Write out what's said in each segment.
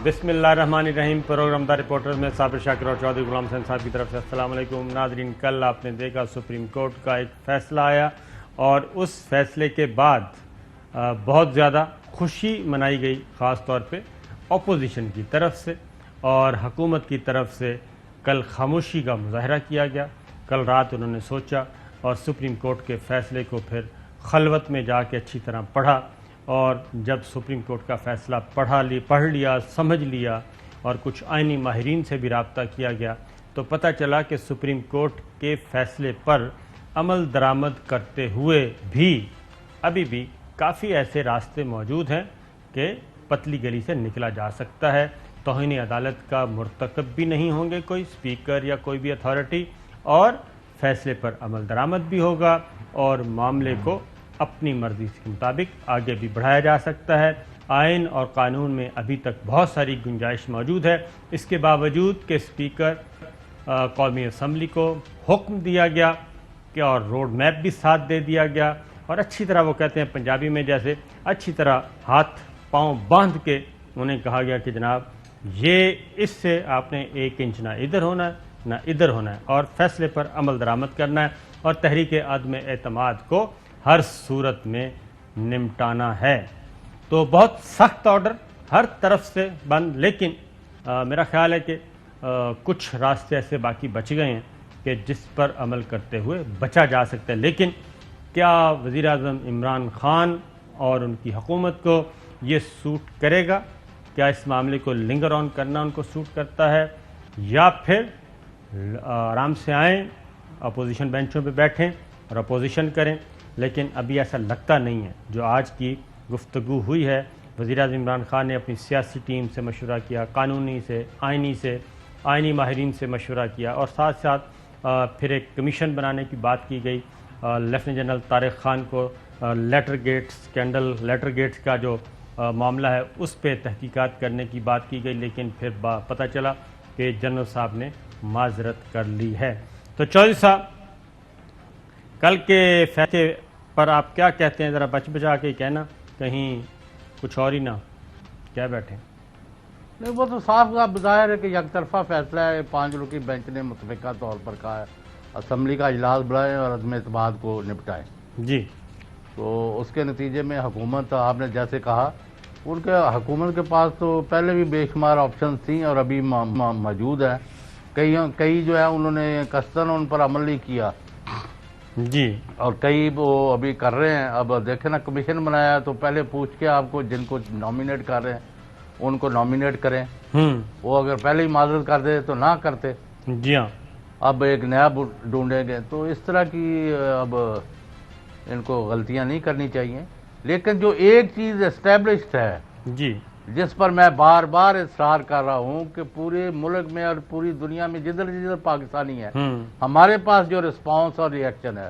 بسم اللہ الرحمن الرحیم۔ پروگرام دا رپورٹر میں صابر شاکر اور چودھری غلام حسین صاحب کی طرف سے السلام علیکم ناظرین۔ کل آپ نے دیکھا سپریم کورٹ کا ایک فیصلہ آیا اور اس فیصلے کے بعد بہت زیادہ خوشی منائی گئی، خاص طور پہ اپوزیشن کی طرف سے اور حکومت کی طرف سے۔ کل خاموشی کا مظاہرہ کیا گیا۔ کل رات انہوں نے سوچا اور سپریم کورٹ کے فیصلے کو پھر خلوت میں جا کے اچھی طرح پڑھا، اور جب سپریم کورٹ کا فیصلہ پڑھ لیا، سمجھ لیا اور کچھ آئینی ماہرین سے بھی رابطہ کیا گیا تو پتہ چلا کہ سپریم کورٹ کے فیصلے پر عمل درآمد کرتے ہوئے بھی ابھی بھی کافی ایسے راستے موجود ہیں کہ پتلی گلی سے نکلا جا سکتا ہے۔ توہین عدالت کا مرتکب بھی نہیں ہوں گے کوئی اسپیکر یا کوئی بھی اتھارٹی، اور فیصلے پر عمل درآمد بھی ہوگا اور معاملے کو اپنی مرضی کے مطابق آگے بھی بڑھایا جا سکتا ہے۔ آئین اور قانون میں ابھی تک بہت ساری گنجائش موجود ہے، اس کے باوجود کہ اسپیکر قومی اسمبلی کو حکم دیا گیا کہ اور روڈ میپ بھی ساتھ دے دیا گیا، اور اچھی طرح وہ کہتے ہیں پنجابی میں جیسے اچھی طرح ہاتھ پاؤں باندھ کے انہیں کہا گیا کہ جناب یہ اس سے آپ نے 1 انچ نہ ادھر ہونا ہے نہ ادھر ہونا ہے، اور فیصلے پر عمل درآمد کرنا ہے اور تحریک عدم اعتماد کو ہر صورت میں نمٹانا ہے۔ تو بہت سخت آرڈر ہر طرف سے بند، لیکن میرا خیال ہے کہ کچھ راستے ایسے باقی بچ گئے ہیں کہ جس پر عمل کرتے ہوئے بچا جا سکتا ہے۔ لیکن کیا وزیر اعظم عمران خان اور ان کی حکومت کو یہ سوٹ کرے گا؟ کیا اس معاملے کو لنگر آن کرنا ان کو سوٹ کرتا ہے، یا پھر آرام سے آئیں، اپوزیشن بینچوں پہ بیٹھیں اور اپوزیشن کریں؟ لیکن ابھی ایسا لگتا نہیں ہے۔ جو آج کی گفتگو ہوئی ہے، وزیر اعظم عمران خان نے اپنی سیاسی ٹیم سے مشورہ کیا، قانونی سے، آئینی ماہرین سے مشورہ کیا، اور ساتھ ساتھ پھر ایک کمیشن بنانے کی بات کی گئی۔ لیفٹیننٹ جنرل طارق خان کو لیٹر گیٹس کا جو معاملہ ہے اس پہ تحقیقات کرنے کی بات کی گئی، لیکن پھر پتہ چلا کہ جنرل صاحب نے معذرت کر لی ہے۔ تو چودھری صاحب، کل کے فیصلے پر آپ کیا کہتے ہیں؟ ذرا بچا کے کہنا، کہیں کچھ اور ہی نہ کیا بیٹھیں۔ نہیں، وہ تو صاف ظاہر ہے کہ یک طرفہ فیصلہ ہے۔ 5 رکنی بینچ نے متفقہ طور پر کہا ہے اسمبلی کا اجلاس بلائیں اور عدم اعتماد کو نپٹائیں۔ جی، تو اس کے نتیجے میں حکومت، آپ نے جیسے کہا، ان کے حکومت کے پاس تو پہلے بھی بے شمار آپشنز تھیں اور ابھی موجود ہیں۔ کئی جو ہے انہوں نے قصداً ان پر عمل نہیں کیا جی، اور کئی وہ ابھی کر رہے ہیں۔ اب دیکھیں نا، کمیشن بنایا تو پہلے پوچھ کے آپ کو جن کو نامینیٹ کر رہے ہیں ان کو نامینیٹ کریں۔ وہ اگر پہلے ہی معذرت کر دے تو نہ کرتے، جی ہاں، اب ایک نیا ڈھونڈیں گے۔ تو اس طرح کی اب ان کو غلطیاں نہیں کرنی چاہیے۔ لیکن جو ایک چیز اسٹیبلشڈ ہے، جی، جس پر میں بار بار اصرار کر رہا ہوں کہ پورے ملک میں اور پوری دنیا میں جدھر پاکستانی ہے، ہمارے پاس جو رسپانس اور ری ایکشن ہے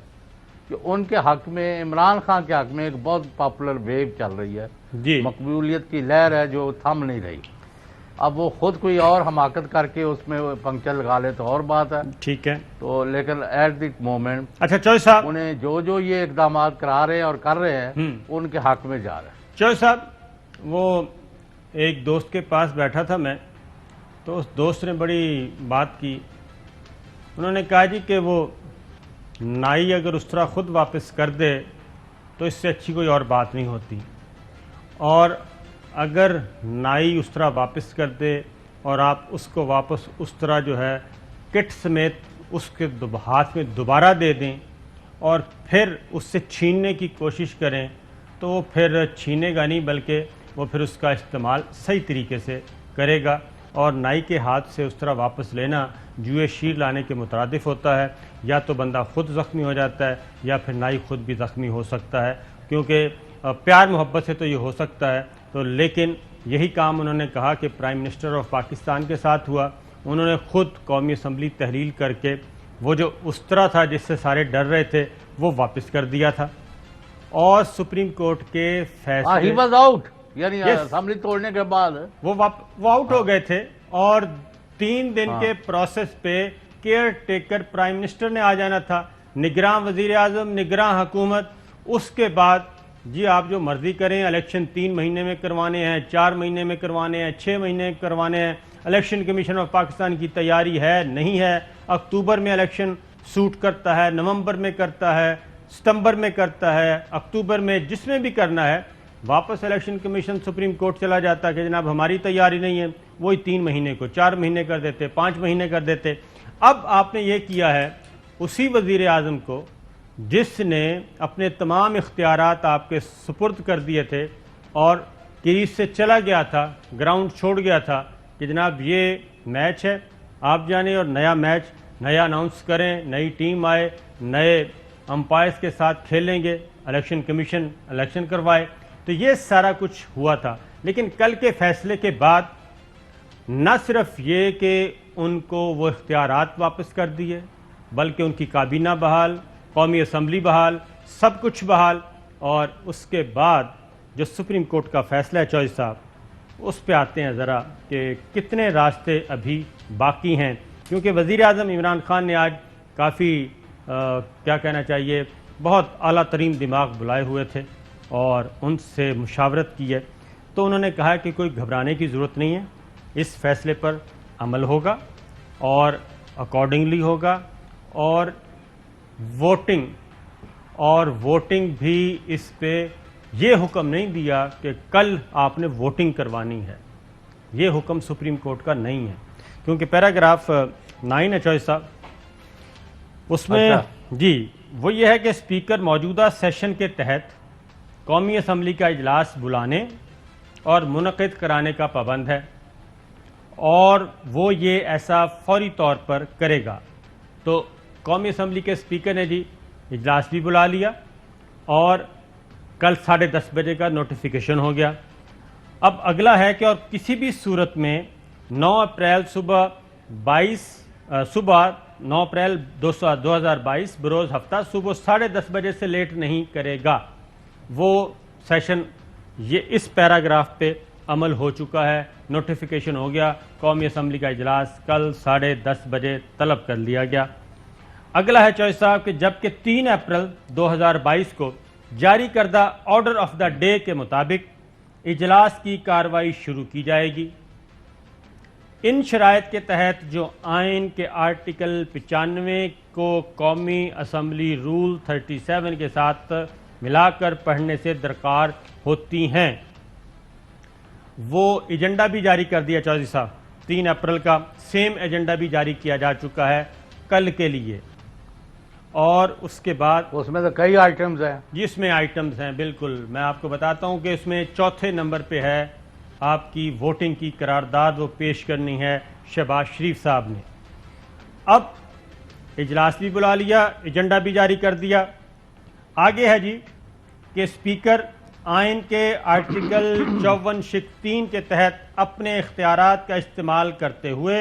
کہ ان کے حق میں، عمران خان کے حق میں ایک بہت پاپولر ویو چل رہی ہے، جی، مقبولیت کی لہر ہے جو تھم نہیں رہی۔ اب وہ خود کوئی اور حماقت کر کے اس میں پنکچر لگا لے تو اور بات ہے۔ ٹھیک ہے۔ تو لیکن ایٹ دی مومنٹ اچھا چودھری صاحب، انہیں جو یہ اقدامات کرا رہے ہیں اور کر رہے ہیں ان کے حق میں جا رہے ہیں۔ چودھری صاحب، وہ ایک دوست کے پاس بیٹھا تھا میں، تو اس دوست نے بڑی بات کی۔ انہوں نے کہا جی کہ وہ نائی اگر اس طرح خود واپس کر دے تو اس سے اچھی کوئی اور بات نہیں ہوتی، اور اگر نائی اس طرح واپس کر دے اور آپ اس کو واپس اس طرح جو ہے کٹ سمیت اس کے ہاتھ میں دوبارہ دے دیں اور پھر اس سے چھیننے کی کوشش کریں تو وہ پھر چھینے گا نہیں، بلکہ وہ پھر اس کا استعمال صحیح طریقے سے کرے گا، اور نائی کے ہاتھ سے اس طرح واپس لینا جوئے شیر لانے کے مترادف ہوتا ہے۔ یا تو بندہ خود زخمی ہو جاتا ہے یا پھر نائی خود بھی زخمی ہو سکتا ہے، کیونکہ پیار محبت سے تو یہ ہو سکتا ہے۔ تو لیکن یہی کام انہوں نے کہا کہ پرائم منسٹر آف پاکستان کے ساتھ ہوا۔ انہوں نے خود قومی اسمبلی تحلیل کر کے وہ جو اس طرح تھا جس سے سارے ڈر رہے تھے وہ واپس کر دیا تھا، اور سپریم کورٹ کے فیصلے ہی واز آؤٹ، یعنی اسمبلی توڑنے کے بعد وہ آؤٹ ہو گئے تھے، اور 3 دن کے پروسیس پہ کیئر ٹیکر پرائم منسٹر نے آ جانا تھا، نگراں وزیر اعظم، نگراں حکومت۔ اس کے بعد جی آپ جو مرضی کریں، الیکشن 3 مہینے میں کروانے ہیں، 4 مہینے میں کروانے ہیں، 6 مہینے میں کروانے ہیں، الیکشن کمیشن آف پاکستان کی تیاری ہے نہیں ہے، اکتوبر میں الیکشن سوٹ کرتا ہے، نومبر میں کرتا ہے، ستمبر میں کرتا ہے، اکتوبر میں، جس میں بھی کرنا ہے، واپس الیکشن کمیشن سپریم کورٹ چلا جاتا ہے کہ جناب ہماری تیاری نہیں ہے، وہی 3 مہینے کو 4 مہینے کر دیتے، 5 مہینے کر دیتے۔ اب آپ نے یہ کیا ہے اسی وزیر اعظم کو جس نے اپنے تمام اختیارات آپ کے سپرد کر دیے تھے اور کریز سے چلا گیا تھا، گراؤنڈ چھوڑ گیا تھا کہ جناب یہ میچ ہے، آپ جانیں اور نیا میچ نیا اناؤنس کریں، نئی ٹیم آئے، نئے امپائرز کے ساتھ کھیلیں گے، الیکشن کمیشن الیکشن کروائے، تو یہ سارا کچھ ہوا تھا۔ لیکن کل کے فیصلے کے بعد نہ صرف یہ کہ ان کو وہ اختیارات واپس کر دیے، بلکہ ان کی کابینہ بحال، قومی اسمبلی بحال، سب کچھ بحال، اور اس کے بعد جو سپریم کورٹ کا فیصلہ ہے چوہدری صاحب، اس پہ آتے ہیں ذرا کہ کتنے راستے ابھی باقی ہیں، کیونکہ وزیر اعظم عمران خان نے آج کافی کیا کہنا چاہیے بہت اعلیٰ ترین دماغ بلائے ہوئے تھے اور ان سے مشاورت کی ہے، تو انہوں نے کہا کہ کوئی گھبرانے کی ضرورت نہیں ہے، اس فیصلے پر عمل ہوگا اور اکارڈنگلی ہوگا، اور ووٹنگ بھی اس پہ یہ حکم نہیں دیا کہ کل آپ نے ووٹنگ کروانی ہے، یہ حکم سپریم کورٹ کا نہیں ہے، کیونکہ پیراگراف 9 ہے چوہدری صاحب، اس میں جی وہ یہ ہے کہ اسپیکر موجودہ سیشن کے تحت قومی اسمبلی کا اجلاس بلانے اور منعقد کرانے کا پابند ہے، اور وہ یہ ایسا فوری طور پر کرے گا۔ تو قومی اسمبلی کے اسپیکر نے جی اجلاس بھی بلا لیا اور کل 10:30 بجے کا نوٹیفیکیشن ہو گیا۔ اب اگلا ہے کہ اور کسی بھی صورت میں 9 اپریل 2022 بروز ہفتہ صبح 10:30 بجے سے لیٹ نہیں کرے گا۔ وہ سیشن یہ اس پیراگراف پہ عمل ہو چکا ہے، نوٹیفیکیشن ہو گیا، قومی اسمبلی کا اجلاس کل 10:30 بجے طلب کر لیا گیا۔ اگلا ہے چوہدری صاحب کہ جبکہ 3 اپریل 2022 کو جاری کردہ آرڈر آف دا ڈے کے مطابق اجلاس کی کارروائی شروع کی جائے گی۔ ان شرائط کے تحت جو آئین کے آرٹیکل 95 کو قومی اسمبلی رول 37 کے ساتھ ملا کر پڑھنے سے درکار ہوتی ہیں، وہ ایجنڈا بھی جاری کر دیا چوہدری صاحب، 3 اپریل کا سیم ایجنڈا بھی جاری کیا جا چکا ہے کل کے لیے، اور اس کے بعد اس میں تو کئی آئٹمز ہیں جس میں آئٹمز ہیں، بالکل میں آپ کو بتاتا ہوں کہ اس میں 4تھے نمبر پہ ہے آپ کی ووٹنگ کی قرارداد، وہ پیش کرنی ہے شہباز شریف صاحب نے۔ اب اجلاس بھی بلا لیا، ایجنڈا بھی جاری کر دیا، آگے ہے جی کہ اسپیکر آئین کے آرٹیکل 54(3) کے تحت اپنے اختیارات کا استعمال کرتے ہوئے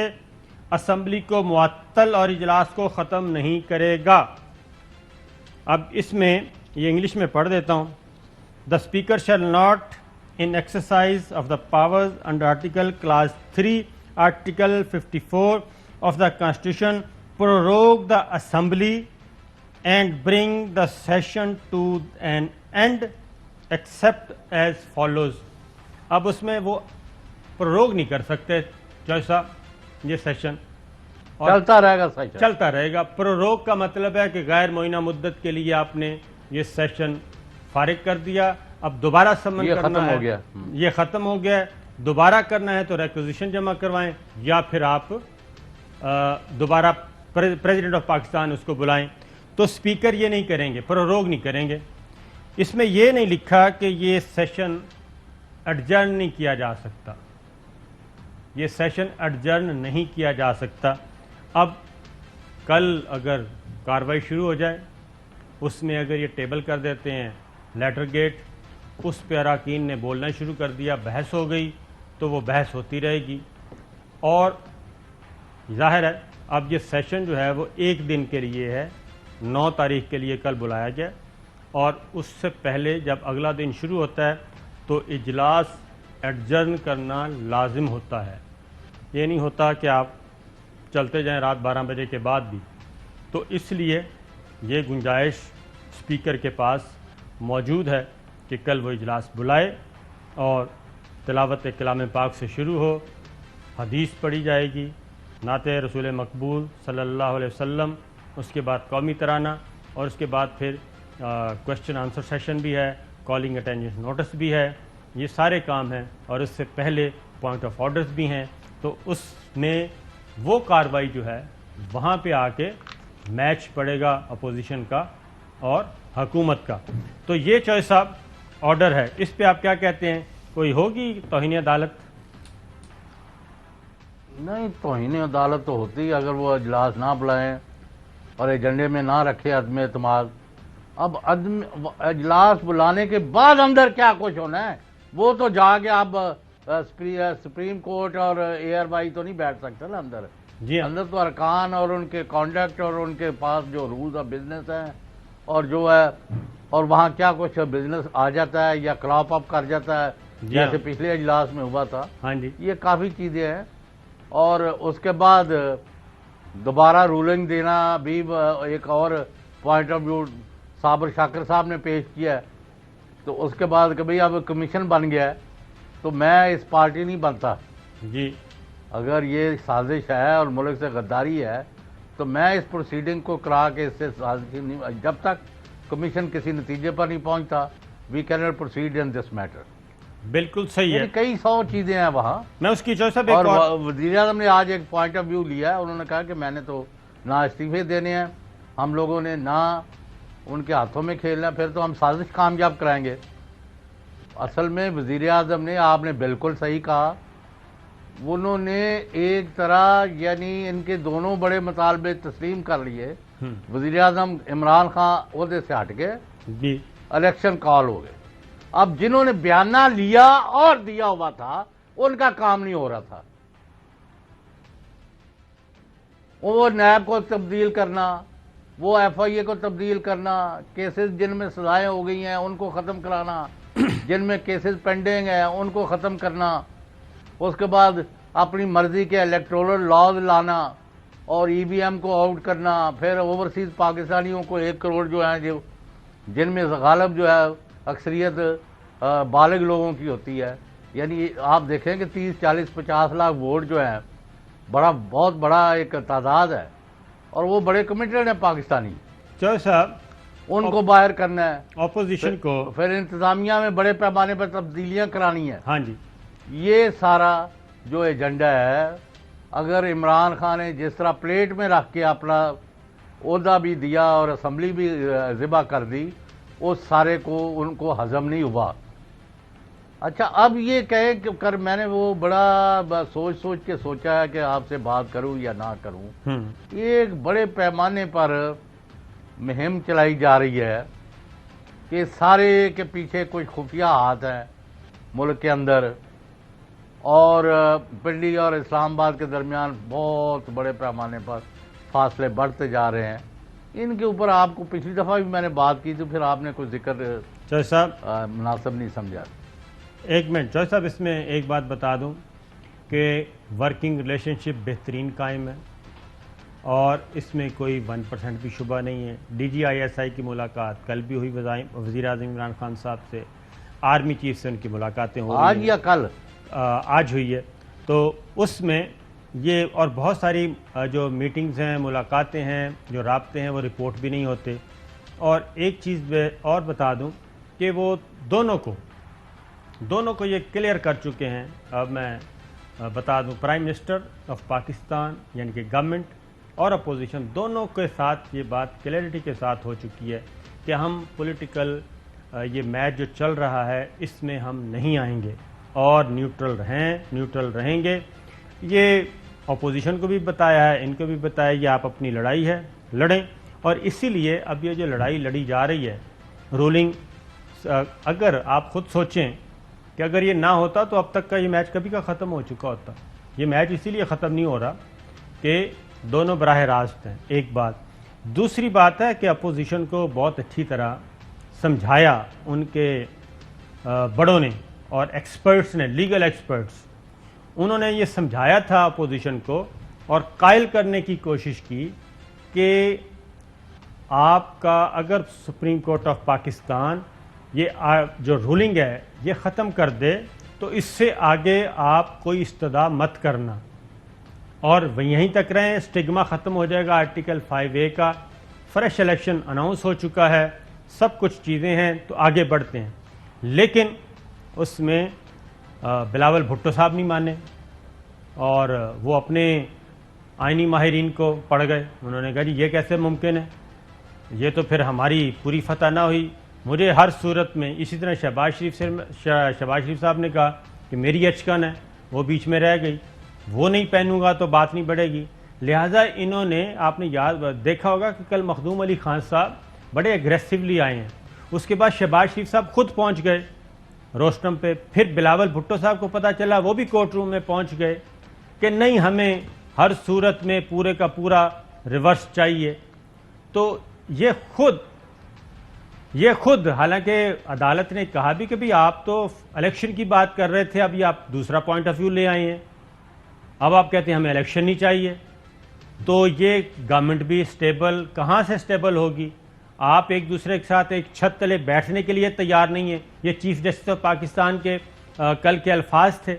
اسمبلی کو معطل اور اجلاس کو ختم نہیں کرے گا۔ اب اس میں یہ انگلش میں پڑھ دیتا ہوں۔ The Speaker shall not in exercise of the powers under Article Clause 3, Article 54 of the Constitution prorogue the Assembly and bring the session to an end except as follows۔ اب اس میں وہ پروروگ نہیں کر سکتے چوہدری صاحب، یہ سیشن چلتا رہے گا، سیشن چلتا رہے گا۔ پروروگ کا مطلب ہے کہ غیر معینہ مدت کے لیے آپ نے یہ سیشن فارغ کر دیا، اب دوبارہ سمن یہ کرنا ختم ہے، ہو گیا، یہ ختم ہو گیا ہے، دوبارہ کرنا ہے تو ریکوزیشن جمع کروائیں یا پھر آپ دوبارہ پریزیڈنٹ آف پاکستان اس کو بلائیں۔ تو اسپیکر یہ نہیں کریں گے، پروروگ نہیں کریں گے۔ اس میں یہ نہیں لکھا کہ یہ سیشن ایڈجرن نہیں کیا جا سکتا، یہ سیشن ایڈجرن نہیں کیا جا سکتا۔ اب کل اگر کارروائی شروع ہو جائے، اس میں اگر یہ ٹیبل کر دیتے ہیں لیٹر گیٹ، اس پہ اراکین نے بولنا شروع کر دیا، بحث ہو گئی، تو وہ بحث ہوتی رہے گی، اور ظاہر ہے اب یہ سیشن جو ہے وہ 1 دن کے لیے ہے، 9 تاریخ کے لیے کل بلایا گیا، اور اس سے پہلے جب اگلا دن شروع ہوتا ہے تو اجلاس ایڈجرن کرنا لازم ہوتا ہے، یہ نہیں ہوتا کہ آپ چلتے جائیں رات 12 بجے کے بعد بھی۔ تو اس لیے یہ گنجائش اسپیکر کے پاس موجود ہے کہ کل وہ اجلاس بلائے اور تلاوت کلام پاک سے شروع ہو، حدیث پڑھی جائے گی، نعت رسول مقبول صلی اللہ علیہ وسلم، اس کے بعد قومی ترانہ، اور اس کے بعد پھر کویسچن آنسر سیشن بھی ہے، کالنگ اٹینڈنس نوٹس بھی ہے، یہ سارے کام ہیں، اور اس سے پہلے پوائنٹ آف آرڈرز بھی ہیں. تو اس میں وہ کارروائی جو ہے وہاں پہ آ کے میچ پڑے گا اپوزیشن کا اور حکومت کا. تو یہ چوہے صاحب آرڈر ہے، اس پہ آپ کیا کہتے ہیں؟ کوئی ہوگی توہین عدالت؟ نہیں، توہین عدالت تو ہوتی ہے اگر وہ اجلاس نہ بلائیں اور ایجنڈے میں نہ رکھے عدم اعتماد. اب اجلاس بلانے کے بعد اندر کیا کچھ ہونا ہے وہ تو جا کے اب سپریم کورٹ اور ایئر بائی تو نہیں بیٹھ سکتے نا اندر. جی اندر تو ارکان اور ان کے کانڈکٹ اور ان کے پاس جو رولز آف بزنس ہیں اور جو ہے، اور وہاں کیا کچھ بزنس آ جاتا ہے یا کراپ اپ کر جاتا ہے جیسے پچھلے اجلاس میں ہوا تھا. ہاں جی، یہ کافی چیزیں ہیں. اور اس کے بعد دوبارہ رولنگ دینا بھی ایک اور پوائنٹ آف ویو صابر شاکر صاحب نے پیش کیا ہے. تو اس کے بعد کہ بھئی اب کمیشن بن گیا ہے تو میں اس پارٹی نہیں بنتا. جی اگر یہ سازش ہے اور ملک سے غداری ہے تو میں اس پروسیڈنگ کو کرا کے اس سے سازش نہیں، جب تک کمیشن کسی نتیجے پر نہیں پہنچتا we can not proceed in this matter. بالکل صحیح ہے. کئی سو چیزیں ہیں وہاں. میں اس کی چوائس اب اور ایک اور وزیر اعظم نے آج ایک پوائنٹ آف ویو لیا ہے. انہوں نے کہا کہ میں نے تو نہ استعفے دینے ہیں ہم لوگوں نے، نہ ان کے ہاتھوں میں کھیلنا ہے، پھر تو ہم سازش کامیاب کرائیں گے. اصل میں وزیر اعظم نے، آپ نے بالکل صحیح کہا، انہوں نے ایک طرح یعنی ان کے دونوں بڑے مطالبے تسلیم کر لیے. وزیر اعظم عمران خان عہدے سے ہٹ گئے، جی الیکشن کال ہو گئے. اب جنہوں نے بیانہ لیا اور دیا ہوا تھا ان کا کام نہیں ہو رہا تھا. وہ نیب کو تبدیل کرنا، وہ ایف آئی اے کو تبدیل کرنا، کیسز جن میں سزائیں ہو گئی ہیں ان کو ختم کرانا، جن میں کیسز پینڈنگ ہیں ان کو ختم کرنا. اس کے بعد اپنی مرضی کے الیکٹورل لاز لانا اور ای وی ایم کو آؤٹ کرنا. پھر اوورسیز پاکستانیوں کو 1 کروڑ جو ہیں جن میں غالب جو ہے اکثریت بالغ لوگوں کی ہوتی ہے، یعنی آپ دیکھیں کہ 30-40-50 لاکھ ووٹ جو ہیں بہت بڑا ایک تعداد ہے، اور وہ بڑے کمیٹڈ ہیں پاکستانی. چوہے صاحب ان کو باہر کرنا ہے، اپوزیشن کو، پھر انتظامیہ میں بڑے پیمانے پر تبدیلیاں کرانی ہیں. ہاں جی، یہ سارا جو ایجنڈا ہے، اگر عمران خان نے جس طرح پلیٹ میں رکھ کے اپنا عہدہ بھی دیا اور اسمبلی بھی ذبح کر دی، اس سارے کو ان کو ہضم نہیں ہوا. اچھا اب یہ کہیں کہ میں نے وہ بڑا سوچ کے سوچا ہے کہ آپ سے بات کروں یا نہ کروں. ایک بڑے پیمانے پر مہم چلائی جا رہی ہے کہ سارے کے پیچھے کچھ خفیہ ہاتھ ہیں ملک کے اندر، اور پنڈی اور اسلام آباد کے درمیان بہت بڑے پیمانے پر فاصلے بڑھتے جا رہے ہیں. ان کے اوپر آپ کو پچھلی دفعہ بھی میں نے بات کی تو پھر آپ نے کوئی ذکر چوہے صاحب مناسب نہیں سمجھا. ایک منٹ چوہے صاحب، اس میں ایک بات بتا دوں کہ ورکنگ ریلیشن شپ بہترین قائم ہے اور اس میں کوئی 1% بھی شبہ نہیں ہے. D G I S I کی ملاقات کل بھی ہوئی وزیر اعظم عمران خان صاحب سے، آرمی چیف سے ان کی ملاقاتیں ہو رہی ہیں آج یا کل، آج ہوئی ہے. تو اس میں یہ اور بہت ساری جو میٹنگز ہیں، ملاقاتیں ہیں، جو رابطے ہیں، وہ رپورٹ بھی نہیں ہوتے. اور ایک چیز اور بتا دوں کہ وہ دونوں کو یہ کلیئر کر چکے ہیں. اب میں بتا دوں، پرائم منسٹر آف پاکستان یعنی کہ گورنمنٹ اور اپوزیشن دونوں کے ساتھ یہ بات کلیئرٹی کے ساتھ ہو چکی ہے کہ ہم پولیٹیکل یہ میچ جو چل رہا ہے اس میں ہم نہیں آئیں گے اور نیوٹرل رہیں گے. یہ اپوزیشن کو بھی بتایا ہے، ان کو بھی بتایا یہ آپ اپنی لڑائی ہے لڑیں. اور اسی لیے اب یہ جو لڑائی لڑی جا رہی ہے رولنگ، اگر آپ خود سوچیں کہ اگر یہ نہ ہوتا تو اب تک کا یہ میچ کبھی کا ختم ہو چکا ہوتا. یہ میچ اسی لیے ختم نہیں ہو رہا کہ دونوں براہ راست ہیں. ایک بات. دوسری بات ہے کہ اپوزیشن کو بہت اچھی طرح سمجھایا ان کے بڑوں نے اور ایکسپرٹس نے، لیگل ایکسپرٹس، انہوں نے یہ سمجھایا تھا اپوزیشن کو اور قائل کرنے کی کوشش کی کہ آپ کا اگر سپریم کورٹ آف پاکستان یہ جو رولنگ ہے یہ ختم کر دے تو اس سے آگے آپ کوئی استدعا مت کرنا اور یہیں تک رہیں. اسٹگما ختم ہو جائے گا آرٹیکل 5A کا. فریش الیکشن اناؤنس ہو چکا ہے, سب کچھ چیزیں ہیں, تو آگے بڑھتے ہیں. لیکن اس میں بلاول بھٹو صاحب نہیں مانے اور وہ اپنے آئینی ماہرین کو پڑھ گئے. انہوں نے کہا جی یہ کیسے ممکن ہے, یہ تو پھر ہماری پوری فتح نہ ہوئی. مجھے ہر صورت میں اسی طرح شہباز شریف صاحب نے کہا کہ میری اچکن ہے, وہ بیچ میں رہ گئی, وہ نہیں پہنوں گا تو بات نہیں بڑھے گی. لہٰذا انہوں نے, آپ نے یاد دیکھا ہوگا کہ کل مخدوم علی خان صاحب بڑے ایگریسولی آئے ہیں. اس کے بعد شہباز شریف صاحب خود پہنچ گئے روسٹم پہ. پھر بلاول بھٹو صاحب کو پتہ چلا, وہ بھی کورٹ روم میں پہنچ گئے کہ نہیں ہمیں ہر صورت میں پورے کا پورا ریورس چاہیے. تو یہ خود حالانکہ عدالت نے کہا بھی کہ بھی آپ تو الیکشن کی بات کر رہے تھے, ابھی آپ دوسرا پوائنٹ آف ویو لے آئے ہیں, اب آپ کہتے ہیں ہمیں الیکشن نہیں چاہیے. تو یہ گورنمنٹ بھی سٹیبل کہاں سے سٹیبل ہوگی؟ آپ ایک دوسرے کے ساتھ ایک چھت تلے بیٹھنے کے لیے تیار نہیں ہیں. یہ چیف جسٹس آف پاکستان کے کل کے الفاظ تھے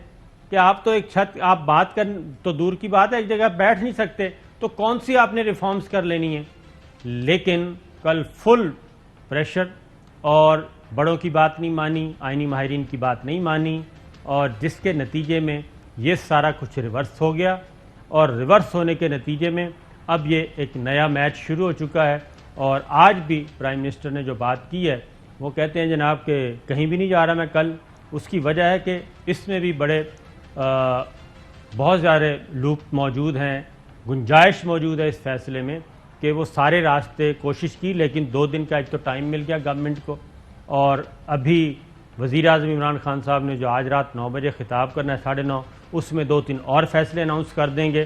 کہ آپ تو ایک چھت, آپ بات کر تو دور کی بات ہے, ایک جگہ بیٹھ نہیں سکتے, تو کون سی آپ نے ریفارمز کر لینی ہیں. لیکن کل فل پریشر اور بڑوں کی بات نہیں مانی, آئینی ماہرین کی بات نہیں مانی, اور جس کے نتیجے میں یہ سارا کچھ ریورس ہو گیا. اور ریورس ہونے کے نتیجے میں اب یہ ایک نیا میچ شروع ہو چکا ہے. اور آج بھی پرائم منسٹر نے جو بات کی ہے وہ کہتے ہیں جناب کہ کہیں بھی نہیں جا رہا میں کل. اس کی وجہ ہے کہ اس میں بھی بہت زیادہ لوپ موجود ہیں, گنجائش موجود ہے اس فیصلے میں کہ وہ سارے راستے کوشش کی, لیکن 2 دن کا ایک تو ٹائم مل گیا گورنمنٹ کو, اور ابھی وزیر اعظم عمران خان صاحب نے جو آج رات 9 بجے خطاب کرنا ہے 9:30, اس میں 2-3 اور فیصلے اناؤنس کر دیں گے.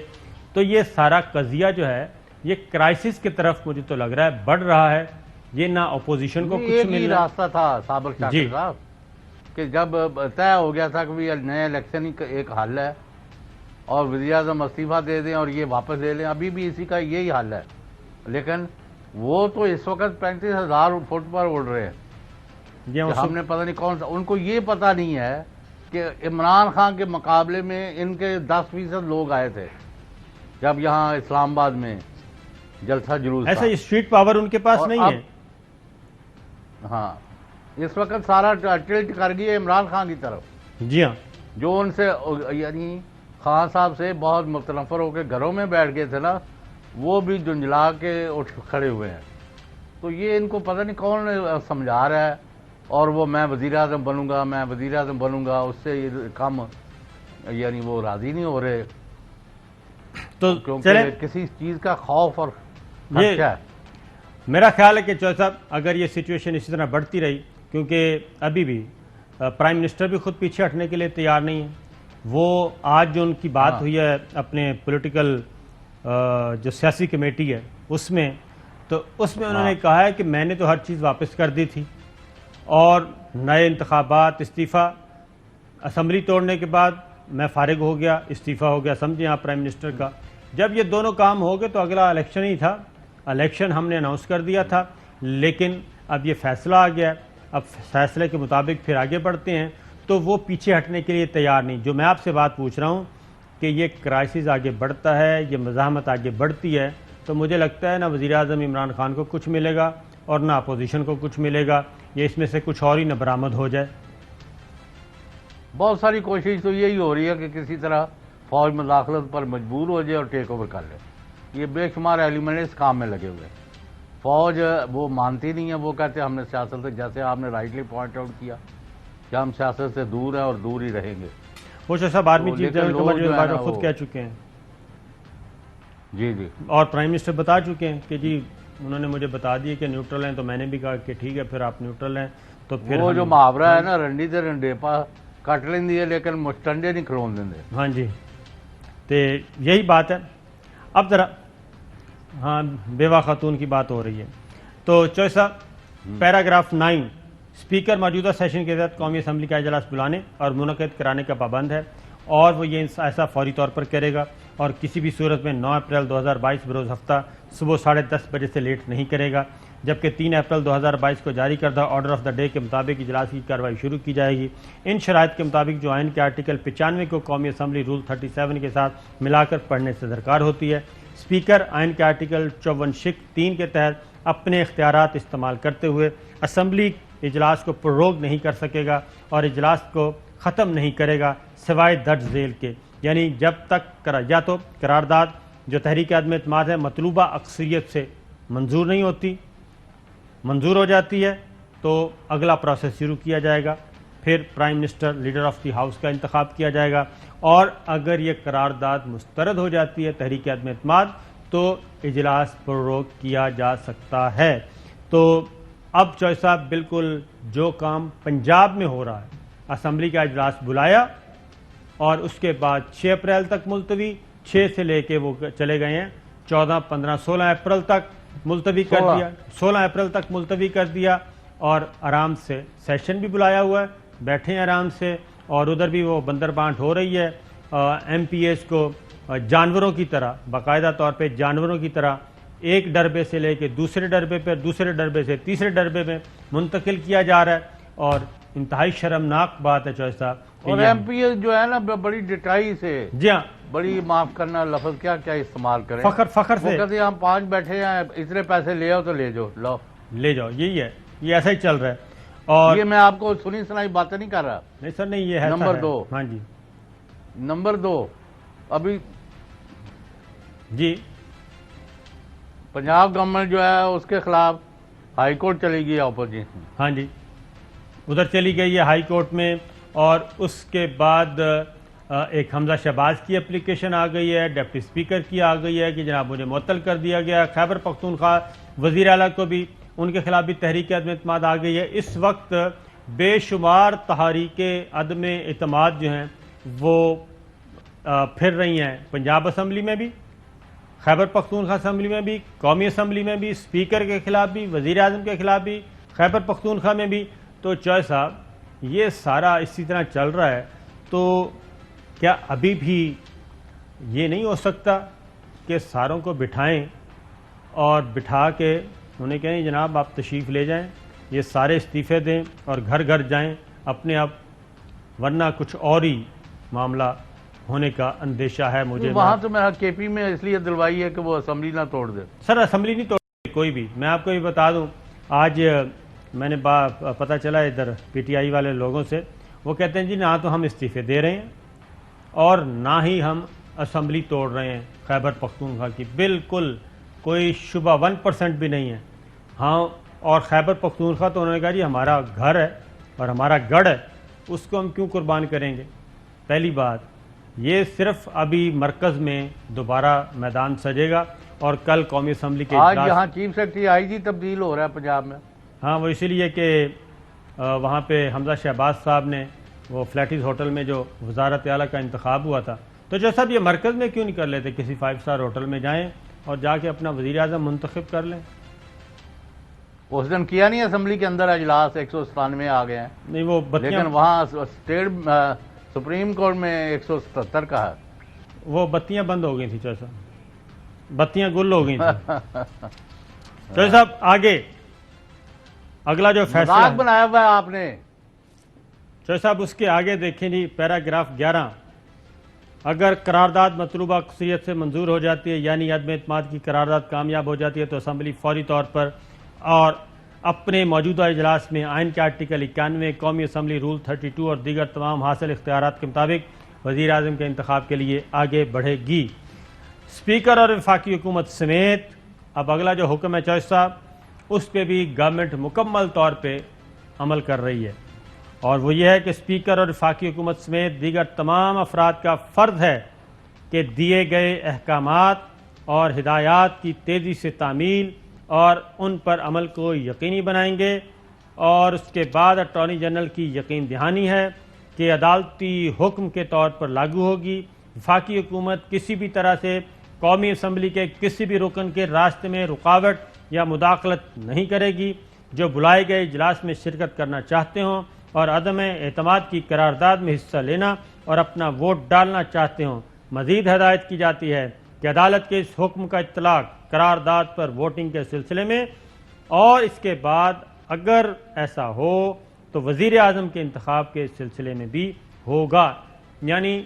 تو یہ سارا قضیہ جو ہے یہ کرائسس کی طرف مجھے تو لگ رہا ہے بڑھ رہا ہے. یہ نہ اپوزیشن کو کچھ مل رہا. راستہ تھا صابر شاکر صاحب کہ جب طے ہو گیا تھا کہ نئے الیکشن ہی ایک حل ہے اور وزیر اعظم استعفیٰ دے دیں اور یہ واپس لے لیں, ابھی بھی اسی کا یہی حل ہے. لیکن وہ تو اس وقت 35,000 فٹ پر اڑ رہے ہیں. ہم نے پتہ نہیں کون سا, ان کو یہ پتہ نہیں ہے کہ عمران خان کے مقابلے میں ان کے 10% لوگ آئے تھے جب یہاں اسلام آباد میں جلسہ جلوس. ایسا اسٹریٹ پاور ان کے پاس نہیں ہے. ہاں, اس وقت سارا ٹلٹ کر گئی ہے عمران خان کی طرف. جی ہاں, جو ان سے یعنی خان صاحب سے بہت متنفر ہو کے گھروں میں بیٹھ گئے تھے نا, وہ بھی جنجلا کے اٹھ کھڑے ہوئے ہیں. تو یہ ان کو پتہ نہیں کون سمجھا رہا ہے, اور وہ میں وزیر اعظم بنوں گا, میں وزیر اعظم بنوں گا, اس سے کم یعنی وہ راضی نہیں ہو رہے. تو کیونکہ کسی چیز کا خوف اور خدشہ ہے. میرا خیال ہے کہ چوہدری صاحب اگر یہ سچویشن اسی طرح بڑھتی رہی, کیونکہ ابھی بھی پرائم منسٹر بھی خود پیچھے ہٹنے کے لیے تیار نہیں ہے. وہ آج جو ان کی بات ہوئی ہے اپنے پولیٹیکل جو سیاسی کمیٹی ہے اس میں, تو اس میں انہوں نے کہا ہے کہ میں نے تو ہر چیز واپس کر دی تھی اور نئے انتخابات, استعفیٰ, اسمبلی توڑنے کے بعد میں فارغ ہو گیا, استعفیٰ ہو گیا, سمجھیں آپ پرائم منسٹر کا. جب یہ دونوں کام ہو گئے تو اگلا الیکشن ہی تھا. الیکشن ہم نے اناؤنس کر دیا تھا, لیکن اب یہ فیصلہ آ گیا ہے, اب فیصلے کے مطابق پھر آگے بڑھتے ہیں. تو وہ پیچھے ہٹنے کے لیے تیار نہیں. جو میں آپ سے بات پوچھ رہا ہوں کہ یہ کرائسس آگے بڑھتا ہے, یہ مزاحمت آگے بڑھتی ہے, تو مجھے لگتا ہے نہ وزیر اعظم عمران خان کو کچھ ملے گا اور نہ اپوزیشن کو کچھ ملے گا. یہ اس میں سے کچھ اور ہی نہ برآمد ہو جائے. بہت ساری کوشش تو یہی ہو رہی ہے کہ کسی طرح فوج مداخلت پر مجبور ہو جائے اور ٹیک اوور کر لے. یہ بے شمار ایلیمنٹ اس کام میں لگے ہوئے. فوج وہ مانتی نہیں ہے, وہ کہتے ہیں ہم نے سیاست سے, جیسے آپ نے رائٹلی پوائنٹ آؤٹ کیا کہ ہم سیاست سے دور ہیں اور دور ہی رہیں گے. وہ صاحب آرمی چیف جنرل خود کہہ چکے ہیں. جی جی, اور پرائم منسٹر بتا چکے ہیں کہ جی انہوں نے مجھے بتا دیا کہ نیوٹرل ہیں, تو میں نے بھی کہا کہ ٹھیک ہے پھر آپ نیوٹرل ہیں. تو پھر وہ جو محاورہ ہے نا, رنڈی تے رنڈیپا کٹ لیندی ہے لیکن مچٹنڈے نہیں کھلون دیندے. ہاں جی, تو یہی بات ہے. اب ذرا ہاں بیوہ خاتون کی بات ہو رہی ہے, تو چوہدری صاحب پیراگراف 9, اسپیکر موجودہ سیشن کے تحت قومی اسمبلی کا اجلاس بلانے اور منعقد کرانے کا پابند ہے, اور وہ یہ ایسا فوری طور پر کرے گا اور کسی بھی صورت میں 9 اپریل 2022 بروز ہفتہ صبح 10:30 بجے سے لیٹ نہیں کرے گا. جبکہ 3 اپریل 2022 کو جاری کردہ آرڈر آف دا ڈے کے مطابق اجلاس کی کارروائی شروع کی جائے گی۔ ان شرائط کے مطابق جو آئین کے آرٹیکل 95 کو قومی اسمبلی رول 37 کے ساتھ ملا کر پڑھنے سے درکار ہوتی ہے۔ اسپیکر آئین کے آرٹیکل 54(3) کے تحت اپنے اختیارات استعمال کرتے ہوئے اسمبلی اجلاس کو پروگ نہیں کر سکے گا اور اجلاس کو ختم نہیں کرے گا سوائے درج ذیل کے، یعنی جب تک یا تو قرارداد جو تحریک عدم اعتماد ہے مطلوبہ اکثریت سے منظور نہیں ہوتی، منظور ہو جاتی ہے تو اگلا پروسیس شروع کیا جائے گا، پھر prime minister leader of the house کا انتخاب کیا جائے گا، اور اگر یہ قرارداد مسترد ہو جاتی ہے تحریک عدم اعتماد تو اجلاس پروگ کیا جا سکتا ہے۔ تو اب چوہے صاحب بالکل جو کام پنجاب میں ہو رہا ہے، اسمبلی کا اجلاس بلایا اور اس کے بعد 6 اپریل تک ملتوی، 6 سے لے کے وہ چلے گئے ہیں 14، 15، 16 اپریل تک ملتوی کر دیا، 16 اپریل تک ملتوی کر دیا، اور آرام سے سیشن بھی بلایا ہوا ہے، بیٹھے ہیں آرام سے، اور ادھر بھی وہ بندر بانٹ ہو رہی ہے۔ ایم پی ایس کو جانوروں کی طرح، باقاعدہ طور پہ جانوروں کی طرح ایک ڈربے سے لے کے دوسرے ڈربے پہ، دوسرے ڈربے سے تیسرے ڈربے میں منتقل کیا جا رہا ہے، اور انتہائی شرمناک بات ہے چوہے صاحب۔ اور ایم پی ایس جو ہے نا بڑی ڈٹائی سے، جی ہاں، بڑی معاف کرنا لفظ کیا استعمال کریں، فخر سے کہتے ہیں ہم 5 بیٹھے ہیں، اتنے پیسے لے آؤ تو لے جاؤ، لو لے جاؤ، یہی ہے، یہ ایسا ہی چل رہا ہے۔ اور یہ میں آپ کو سنی سنائی باتیں نہیں کر رہا۔ نہیں سر، نہیں، یہ ہے نمبر 2، ہاں جی، نمبر 2، ابھی جی پنجاب گورنمنٹ جو ہے اس کے خلاف ہائی کورٹ چلی گئی اپوزیشن، ہاں جی، ادھر چلی گئی ہے ہائی کورٹ میں، اور اس کے بعد ایک حمزہ شہباز کی اپلیکیشن آ گئی ہے، ڈپٹی اسپیکر کی آ گئی ہے کہ جناب مجھے معطل کر دیا گیا، خیبر پختونخوا وزیر اعلیٰ کو بھی ان کے خلاف بھی تحریک عدم اعتماد آ گئی ہے۔ اس وقت بے شمار تحریک عدم اعتماد جو ہیں وہ پھر رہی ہیں پنجاب اسمبلی میں بھی، خیبر پختونخوا اسمبلی میں بھی، قومی اسمبلی میں بھی، اسپیکر کے خلاف بھی، وزیر اعظم کے خلاف بھی، خیبر پختونخوا میں بھی۔ تو چوہے صاحب یہ سارا اسی طرح چل رہا ہے، تو کیا ابھی بھی یہ نہیں ہو سکتا کہ ساروں کو بٹھائیں اور بٹھا کے انہیں کہیں جناب آپ تشریف لے جائیں، یہ سارے استعفے دیں اور گھر گھر جائیں اپنے آپ، ورنہ کچھ اور ہی معاملہ ہونے کا اندیشہ ہے مجھے۔ وہاں تو میرا کے پی میں اس لیے دلوائی ہے کہ وہ اسمبلی نہ توڑ دے۔ سر اسمبلی نہیں توڑ کوئی بھی، میں آپ کو یہ بتا دوں، آج میں نے پتہ چلا ادھر پی ٹی آئی والے لوگوں سے، وہ کہتے ہیں جی نہ تو ہم استعفے دے رہے ہیں اور نہ ہی ہم اسمبلی توڑ رہے ہیں خیبر پختونخوا کی، بالکل کوئی شبہ 1% بھی نہیں ہے۔ ہاں، اور خیبر پختونخوا تو انہوں نے کہا جی ہمارا گھر ہے اور ہمارا گڑھ ہے، اس کو ہم کیوں قربان کریں گے۔ پہلی بات یہ صرف ابھی مرکز میں دوبارہ میدان سجے گا، اور کل قومی اسمبلی کے آج یہاں چیف سیکرٹری آئی جی تبدیل ہو رہا ہے پنجاب میں۔ ہاں، وہ اسی لیے کہ وہاں پہ حمزہ شہباز صاحب نے وہ فلیٹیز ہوٹل میں جو وزارت اعلیٰ کا انتخاب ہوا تھا، تو جو صاحب یہ مرکز میں کیوں نہیں کر لیتے، کسی 5 اسٹار ہوٹل میں جائیں اور جا کے اپنا وزیر اعظم منتخب کر لیں۔ اس دن کیا نہیں اسمبلی کے اندر اجلاس، 197 آ گئے ہیں، نہیں وہ بتیاں، لیکن وہاں اسٹیٹ سپریم کورٹ میں 177 کا ہے۔ وہ بتیاں بند ہو گئی تھی چوہے صاحب، بتیاں گل ہو گئی تھیں۔ چوہے صاحب آگے اگلا جو فیصلہ مذاق ہے بنایا ہوا ہے آپ نے۔ چوہے صاحب اس کے آگے دیکھیں جی پیراگراف 11، اگر قرارداد مطلوبہ اکثریت سے منظور ہو جاتی ہے، یعنی عدم اعتماد کی قرارداد کامیاب ہو جاتی ہے، تو اسمبلی فوری طور پر اور اپنے موجودہ اجلاس میں آئین کے آرٹیکل 91، قومی اسمبلی رول 32 اور دیگر تمام حاصل اختیارات کے مطابق وزیر اعظم کے انتخاب کے لیے آگے بڑھے گی۔ اسپیکر اور وفاقی حکومت سمیت اب اگلا جو حکم ہے چوہے صاحب، اس پہ بھی گورنمنٹ مکمل طور پہ عمل کر رہی ہے، اور وہ یہ ہے کہ اسپیکر اور وفاقی حکومت سمیت دیگر تمام افراد کا فرض ہے کہ دیے گئے احکامات اور ہدایات کی تیزی سے تعمیل اور ان پر عمل کو یقینی بنائیں گے، اور اس کے بعد اٹارنی جنرل کی یقین دہانی ہے کہ عدالتی حکم کے طور پر لاگو ہوگی۔ وفاقی حکومت کسی بھی طرح سے قومی اسمبلی کے کسی بھی رکن کے راستے میں رکاوٹ یا مداخلت نہیں کرے گی جو بلائے گئے اجلاس میں شرکت کرنا چاہتے ہوں اور عدم اعتماد کی قرارداد میں حصہ لینا اور اپنا ووٹ ڈالنا چاہتے ہوں۔ مزید ہدایت کی جاتی ہے کہ عدالت کے اس حکم کا اطلاق قرارداد پر ووٹنگ کے سلسلے میں اور اس کے بعد اگر ایسا ہو تو وزیر اعظم کے انتخاب کے سلسلے میں بھی ہوگا. یعنی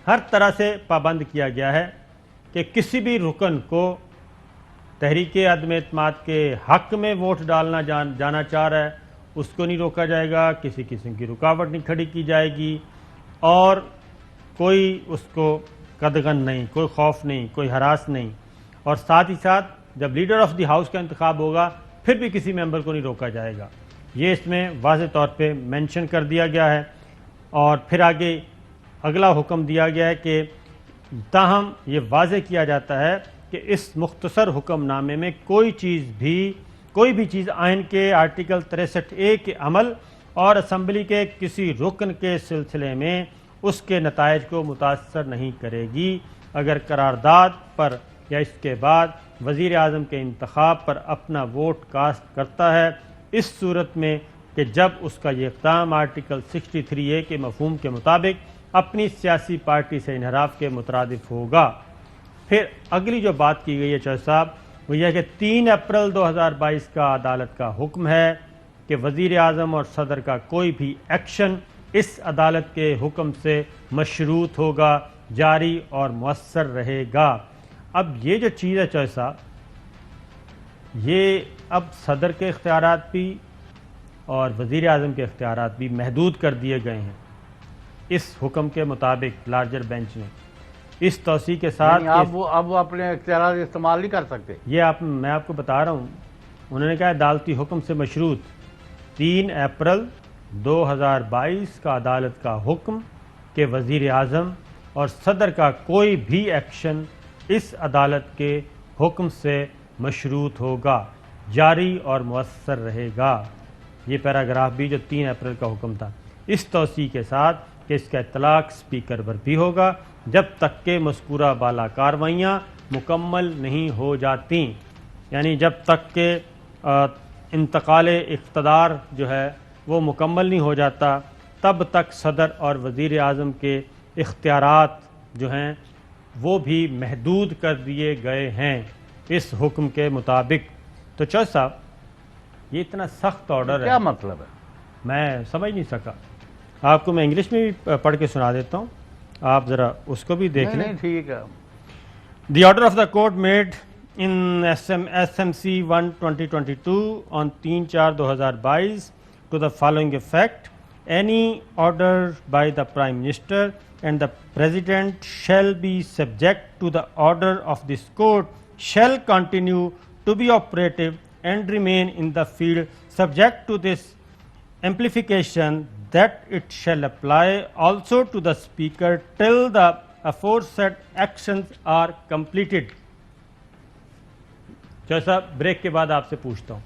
ہر طرح سے پابند کیا گیا ہے کہ کسی بھی رکن کو تحریک عدم اعتماد کے حق میں ووٹ ڈالنا جانا چاہ رہا ہے اس کو نہیں روکا جائے گا, کسی قسم کی رکاوٹ نہیں کھڑی کی جائے گی, اور کوئی اس کو قدغن نہیں, کوئی خوف نہیں, کوئی ہراس نہیں. اور ساتھ ہی ساتھ جب لیڈر آف دی ہاؤس کا انتخاب ہوگا پھر بھی کسی ممبر کو نہیں روکا جائے گا. یہ اس میں واضح طور پہ مینشن کر دیا گیا ہے. اور پھر آگے اگلا حکم دیا گیا ہے کہ تاہم یہ واضح کیا جاتا ہے کہ اس مختصر حکم نامے میں کوئی بھی چیز آئین کے آرٹیکل 63A کے عمل اور اسمبلی کے کسی رکن کے سلسلے میں اس کے نتائج کو متاثر نہیں کرے گی. اگر قرارداد پر یا اس کے بعد وزیر اعظم کے انتخاب پر اپنا ووٹ کاسٹ کرتا ہے, اس صورت میں کہ جب اس کا یہ اقدام آرٹیکل 63A کے مفہوم کے مطابق اپنی سیاسی پارٹی سے انحراف کے مترادف ہوگا. پھر اگلی جو بات کی گئی ہے چوہدری صاحب وہ یہ ہے کہ 3 اپریل 2022 کا عدالت کا حکم ہے کہ وزیر اعظم اور صدر کا کوئی بھی ایکشن اس عدالت کے حکم سے مشروط ہوگا, جاری اور مؤثر رہے گا. اب یہ جو چیز ہے چوہدری صاحب, یہ اب صدر کے اختیارات بھی اور وزیر اعظم کے اختیارات بھی محدود کر دیے گئے ہیں اس حکم کے مطابق. لارجر بینچ نے اس توسیع کے ساتھ اب وہ اپنے اختیارات استعمال نہیں کر سکتے. یہ میں آپ کو بتا رہا ہوں, انہوں نے کہا عدالتی حکم سے مشروط 3 اپریل 2022 کا عدالت کا حکم کہ وزیر اعظم اور صدر کا کوئی بھی ایکشن اس عدالت کے حکم سے مشروط ہوگا, جاری اور مؤثر رہے گا. یہ پیراگراف بھی جو 3 اپریل کا حکم تھا, اس توسیع کے ساتھ کہ اس کا اطلاق اسپیکر پر بھی ہوگا جب تک کہ مذکورہ بالا کارروائیاں مکمل نہیں ہو جاتی. یعنی جب تک کہ انتقال اقتدار جو ہے وہ مکمل نہیں ہو جاتا تب تک صدر اور وزیر اعظم کے اختیارات جو ہیں وہ بھی محدود کر دیے گئے ہیں اس حکم کے مطابق. تو چوہدری صاحب یہ اتنا سخت آرڈر ہے, کیا مطلب ہے میں سمجھ نہیں سکا. آپ کو میں انگلش میں بھی پڑھ کے سنا دیتا ہوں, آپ ذرا اس کو بھی دیکھ لیں. ٹھیک ہے. The order of the court made in SMC 1/2022 on 3/4/2022 to the following effect: any order by the Prime Minister and the President shall be subject to the order of this court, shall continue to be operative and remain in the field subject to this amplification that it shall apply also to the Speaker till the aforesaid actions are completed. Chaudhry صاحب break کے بعد آپ سے پوچھتا ہوں.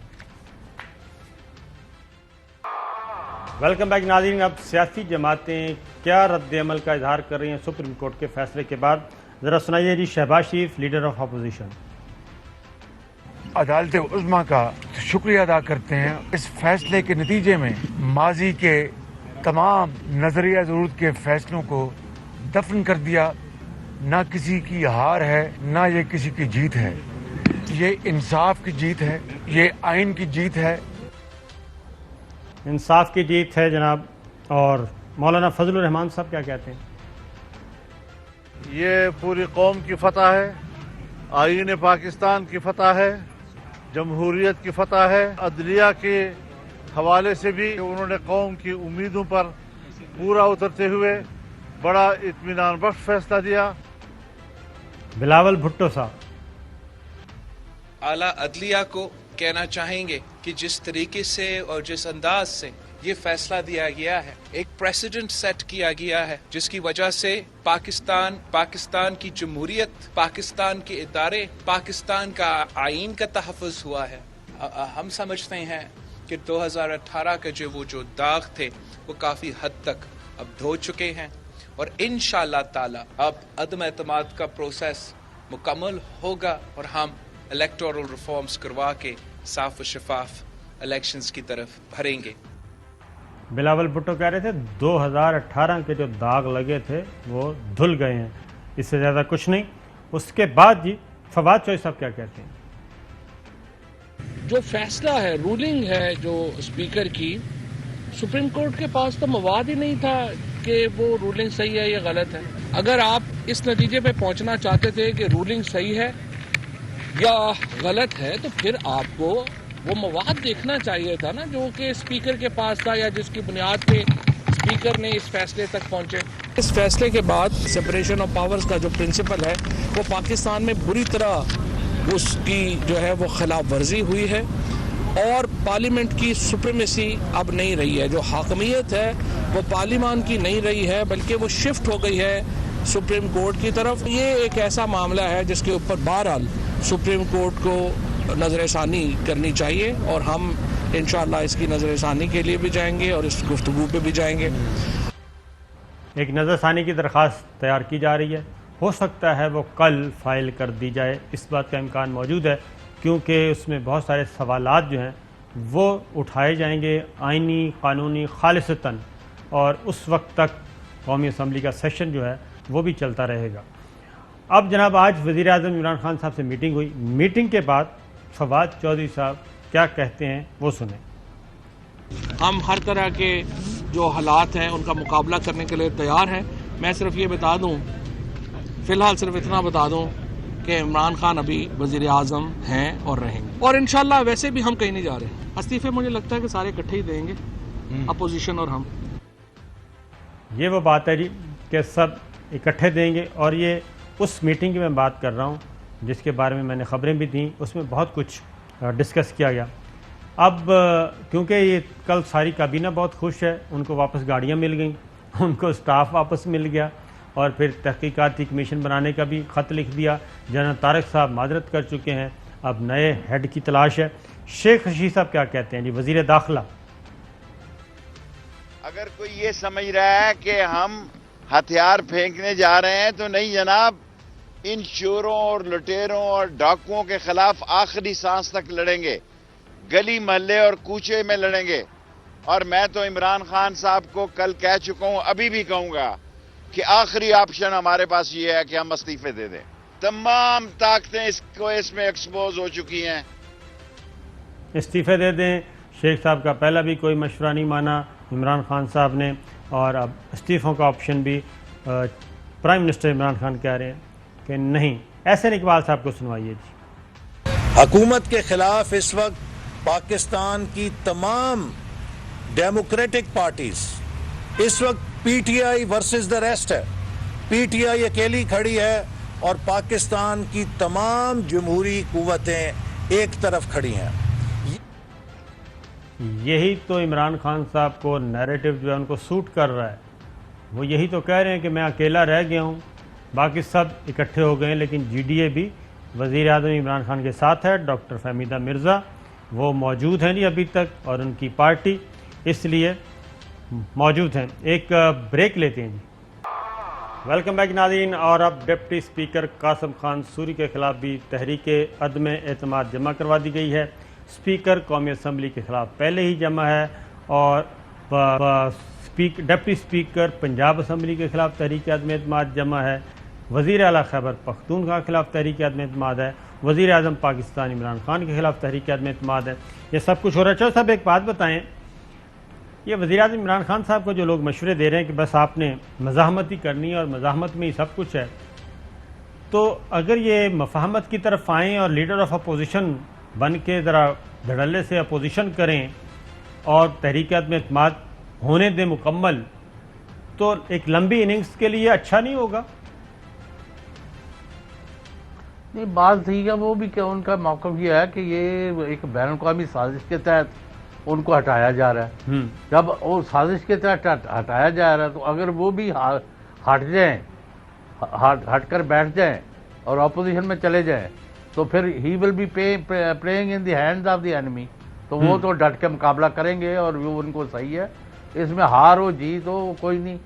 Welcome back ناظرین. اب سیاسی جماعتیں کیا رد عمل کا اظہار کر رہی ہیں سپریم کورٹ کے فیصلے کے بعد, ذرا سنائیے جی. شہباز شریف, لیڈر آف اپوزیشن. عدالت عظمیٰ کا شکریہ ادا کرتے ہیں. اس فیصلے کے نتیجے میں ماضی کے تمام نظریہ ضرورت کے فیصلوں کو دفن کر دیا. نہ کسی کی ہار ہے نہ یہ کسی کی جیت ہے, یہ انصاف کی جیت ہے, یہ آئین کی جیت ہے. انصاف کی جیت ہے جناب. اور مولانا فضل الرحمان صاحب کیا کہتے ہیں؟ یہ پوری قوم کی فتح ہے, آئین پاکستان کی فتح ہے, جمہوریت کی فتح ہے. عدلیہ کے حوالے سے بھی انہوں نے قوم کی امیدوں پر پورا اترتے ہوئے بڑا اطمینان بخش فیصلہ دیا. بلاول بھٹو صاحب. اعلیٰ عدلیہ کو کہنا چاہیں گے کہ جس طریقے سے اور جس انداز سے یہ فیصلہ دیا گیا ہے, ایک پریسیڈنٹ سیٹ کیا گیا ہے جس کی وجہ سے پاکستان کی جمہوریت, پاکستان کے ادارے, پاکستان کا آئین کا تحفظ ہوا ہے. ہم سمجھتے ہیں کہ 2018 کے جو داغ تھے وہ کافی حد تک اب دھو چکے ہیں, اور انشاءاللہ تعالی اب عدم اعتماد کا پروسیس مکمل ہوگا اور ہم الیکٹورل ریفارمز کروا کے صاف و شفاف الیکشنز کی طرف بھریں گے. بلاول بھٹو کہہ رہے تھے 2018 کے جو داغ لگے تھے وہ دھل گئے ہیں, اس سے زیادہ کچھ نہیں. اس کے بعد جی فواد چوہدری صاحب کیا کہتے ہیں؟ جو فیصلہ ہے، رولنگ ہے جو اسپیکر کی، سپریم کورٹ کے پاس تو مواد ہی نہیں تھا کہ وہ رولنگ صحیح ہے یا غلط ہے. اگر آپ اس نتیجے پہ پہنچنا چاہتے تھے کہ رولنگ صحیح ہے یا غلط ہے تو پھر آپ کو وہ مواد دیکھنا چاہیے تھا نا جو کہ اسپیکر کے پاس تھا یا جس کی بنیاد پہ اسپیکر نے اس فیصلے تک پہنچے. اس فیصلے کے بعد سپریشن آف پاورز کا جو پرنسپل ہے وہ پاکستان میں بری طرح اس کی جو ہے وہ خلاف ورزی ہوئی ہے اور پارلیمنٹ کی سپریمیسی اب نہیں رہی ہے. جو حاکمیت ہے وہ پارلیمان کی نہیں رہی ہے بلکہ وہ شفٹ ہو گئی ہے سپریم کورٹ کی طرف. یہ ایک ایسا معاملہ ہے جس کے اوپر بہرحال سپریم کورٹ کو نظر ثانی کرنی چاہیے اور ہم انشاءاللہ اس کی نظر ثانی کے لیے بھی جائیں گے اور اس گفتگو پہ بھی جائیں گے. ایک نظر ثانی کی درخواست تیار کی جا رہی ہے، ہو سکتا ہے وہ کل فائل کر دی جائے، اس بات کا امکان موجود ہے کیونکہ اس میں بہت سارے سوالات جو ہیں وہ اٹھائے جائیں گے آئینی قانونی خالصتاً، اور اس وقت تک قومی اسمبلی کا سیشن جو ہے وہ بھی چلتا رہے گا. اب جناب آج وزیر اعظم عمران خان صاحب سے میٹنگ ہوئی، میٹنگ کے بعد فواد چودھری صاحب کیا کہتے ہیں وہ سنیں. ہم ہر طرح کے جو حالات ہیں ان کا مقابلہ کرنے کے لیے تیار ہیں. میں صرف یہ بتا دوں، فی الحال صرف اتنا بتا دوں کہ عمران خان ابھی وزیر اعظم ہیں اور رہیں گے، اور انشاءاللہ ویسے بھی ہم کہیں نہیں جا رہے. استعفے مجھے لگتا ہے کہ سارے اکٹھے ہی دیں گے، اپوزیشن اور ہم. یہ وہ بات ہے جی کہ سب اکٹھے دیں گے، اور یہ اس میٹنگ کی میں بات کر رہا ہوں جس کے بارے میں میں نے خبریں بھی دیں، اس میں بہت کچھ ڈسکس کیا گیا. اب کیونکہ یہ کل ساری کابینہ بہت خوش ہے، ان کو واپس گاڑیاں مل گئیں، ان کو سٹاف واپس مل گیا، اور پھر تحقیقاتی کمیشن بنانے کا بھی خط لکھ دیا. جنرل طارق صاحب معذرت کر چکے ہیں، اب نئے ہیڈ کی تلاش ہے. شیخ رشید صاحب کیا کہتے ہیں جی، وزیر داخلہ؟ اگر کوئی یہ سمجھ رہا ہے کہ ہم ہتھیار پھینکنے جا رہے ہیں تو نہیں جناب، ان چوروں اور لٹیروں اور ڈاکوؤں کے خلاف آخری سانس تک لڑیں گے، گلی محلے اور کوچے میں لڑیں گے. اور میں تو عمران خان صاحب کو کل کہہ چکا ہوں، ابھی بھی کہوں گا کہ آخری آپشن ہمارے پاس یہ ہے کہ ہم استعفے دے دیں. تمام طاقتیں اس میں ایکسپوز ہو چکی ہیں. استعفے دے دیں. شیخ صاحب کا پہلا بھی کوئی مشورہ نہیں مانا عمران خان صاحب نے، اور اب استعفوں کا آپشن بھی پرائم منسٹر عمران خان کہہ رہے ہیں کہ نہیں. احسن اقبال صاحب کو سنوائیے جی. حکومت کے خلاف اس وقت پاکستان کی تمام ڈیموکریٹک پارٹیز اس وقت P T I versus the rest ہے. پی ٹی آئی اکیلی کھڑی ہے اور پاکستان کی تمام جمہوری قوتیں ایک طرف کھڑی ہیں. یہی تو عمران خان صاحب کو نیریٹو جو ہے ان کو سوٹ کر رہا ہے. وہ یہی تو کہہ رہے ہیں کہ میں اکیلا رہ گیا ہوں، باقی سب اکٹھے ہو گئے ہیں. لیکن جی ڈی اے بھی وزیر اعظم عمران خان کے ساتھ ہے. ڈاکٹر فہمیدہ مرزا وہ موجود ہیں نہیں ابھی تک، اور ان کی پارٹی اس لیے موجود ہیں. ایک بریک لیتے ہیں جی. ویلکم بیک ناظرین. اور اب deputy speaker Qasim Khan sorry کے خلاف بھی تحریک عدم اعتماد جمع کروا دی گئی ہے. اسپیکر قومی اسمبلی کے خلاف پہلے ہی جمع ہے، اور ڈپٹی اسپیکر پنجاب اسمبلی کے خلاف تحریک عدم اعتماد جمع ہے. وزیر اعلیٰ خیبر پختونخوا کے خلاف تحریک عدم اعتماد ہے. وزیر اعظم پاکستان عمران خان کے خلاف تحریک عدم اعتماد ہے. یہ سب کچھ ہو رہا ہے. چلو صاحب ایک بات بتائیں، یہ وزیر اعظم عمران خان صاحب کو جو لوگ مشورے دے رہے ہیں کہ بس آپ نے مزاحمت ہی کرنی ہے اور مزاحمت میں ہی سب کچھ ہے، تو اگر یہ مفاہمت کی طرف آئیں اور لیڈر آف اپوزیشن بن کے ذرا دھڑلے سے اپوزیشن کریں اور تحریک عدم اعتماد ہونے دیں مکمل، تو ایک لمبی اننگز کے لیے اچھا نہیں ہوگا؟ نہیں، بات ٹھیک ہے، وہ بھی کہ ان کا موقف یہ ہے کہ یہ ایک بین الاقوامی سازش کے تحت ان کو ہٹایا جا رہا ہے. جب وہ سازش کے تحت ہٹایا جا رہا ہے تو اگر وہ بھی ہٹ جائیں، ہٹ کر بیٹھ جائیں اور اپوزیشن میں چلے جائیں تو پھر he will be playing in the hands of the enemy. تو وہ تو ڈٹ کے مقابلہ کریں گے اور وہ ان کو صحیح ہے. اس میں ہار ہو جیت ہو کوئی نہیں.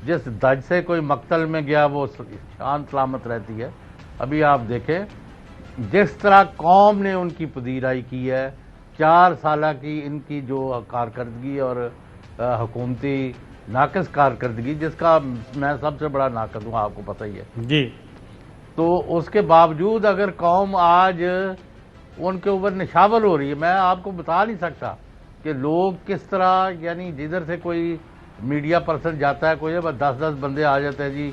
جس دج سے کوئی مقتل میں گیا وہ شان سلامت رہتی ہے. ابھی آپ دیکھیں جس طرح قوم نے ان کی پذیرائی کی ہے، 4 سالہ کی ان کی جو کارکردگی اور حکومتی ناقص کارکردگی، جس کا میں سب سے بڑا ناقص ہوں، آپ کو پتہ ہی ہے جی. تو اس کے باوجود اگر قوم آج ان کے اوپر نشاور ہو رہی ہے. میں آپ کو بتا نہیں سکتا کہ لوگ کس طرح, یعنی جدھر سے کوئی میڈیا پرسن جاتا ہے, کوئی 10 بندے آ جاتے ہیں, جی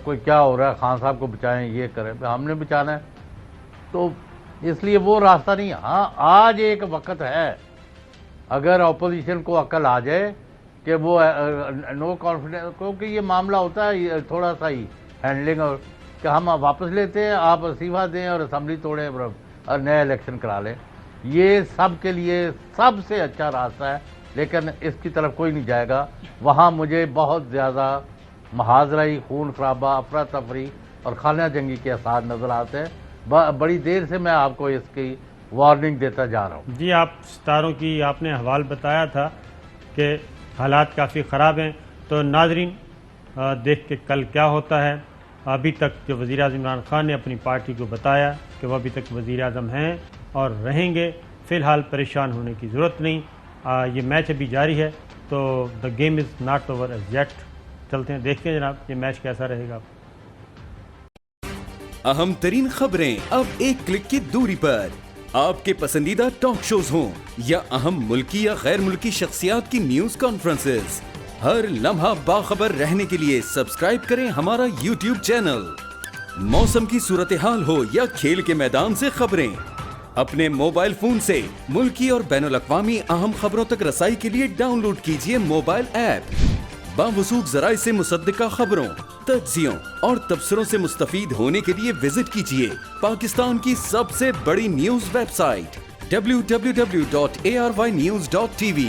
کوئی کیا ہو رہا ہے, خان صاحب کو بچائیں, یہ کریں. ہم نے بچانا ہے, تو اس لیے وہ راستہ نہیں. ہاں آج ایک وقت ہے, اگر اپوزیشن کو عقل آ جائے کہ وہ نو کانفیڈنس, کیونکہ یہ معاملہ ہوتا ہے تھوڑا سا ہی ہینڈلنگ, اور کہ ہم واپس لیتے ہیں, آپ استعفیٰ دیں اور اسمبلی توڑیں اور نئے الیکشن کرا لیں. یہ سب کے لیے سب سے اچھا راستہ ہے, لیکن اس کی طرف کوئی نہیں جائے گا. وہاں مجھے بہت زیادہ محاذرائی, خون خرابہ, افراتفری اور خانہ جنگی کے اثار نظر آتے ہیں. بڑی دیر سے میں آپ کو اس کی وارننگ دیتا جا رہا ہوں. جی, آپ ستاروں کی آپ نے احوال بتایا تھا کہ حالات کافی خراب ہیں, تو ناظرین دیکھ کے کل کیا ہوتا ہے. ابھی تک جو وزیر اعظم عمران خان نے اپنی پارٹی کو بتایا کہ وہ ابھی تک وزیر اعظم ہیں اور رہیں گے, فی الحال پریشان ہونے کی ضرورت نہیں. یہ میچ ابھی جاری ہے, تو the game is not over as yet. چلتے ہیں, دیکھتے ہیں جناب یہ میچ کیسا رہے گا. اہم ترین خبریں اب ایک کلک کی دوری پر. آپ کے پسندیدہ ٹاک شوز ہوں یا اہم ملکی یا غیر ملکی شخصیات کی نیوز کانفرنسز, ہر لمحہ باخبر رہنے کے لیے سبسکرائب کریں ہمارا یوٹیوب چینل. موسم کی صورتحال ہو یا کھیل کے میدان سے خبریں, اپنے موبائل فون سے ملکی اور بین الاقوامی اہم خبروں تک رسائی کے لیے ڈاؤن لوڈ کیجیے موبائل ایپ. باوثوق ذرائع سے مصدقہ خبروں, تجزیوں اور تبصروں سے مستفید ہونے کے لیے وزٹ کیجیے پاکستان کی سب سے بڑی نیوز ویب سائٹ www.arYnews.tv.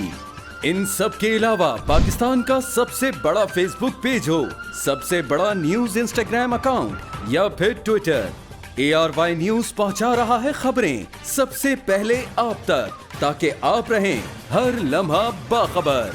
ان سب کے علاوہ پاکستان کا سب سے بڑا فیس بک پیج ہو, سب سے بڑا نیوز انسٹاگرام اکاؤنٹ یا پھر ٹویٹر, ARY نیوز پہنچا رہا ہے خبریں سب سے پہلے آپ تک, تاکہ آپ رہیں ہر لمحہ باخبر.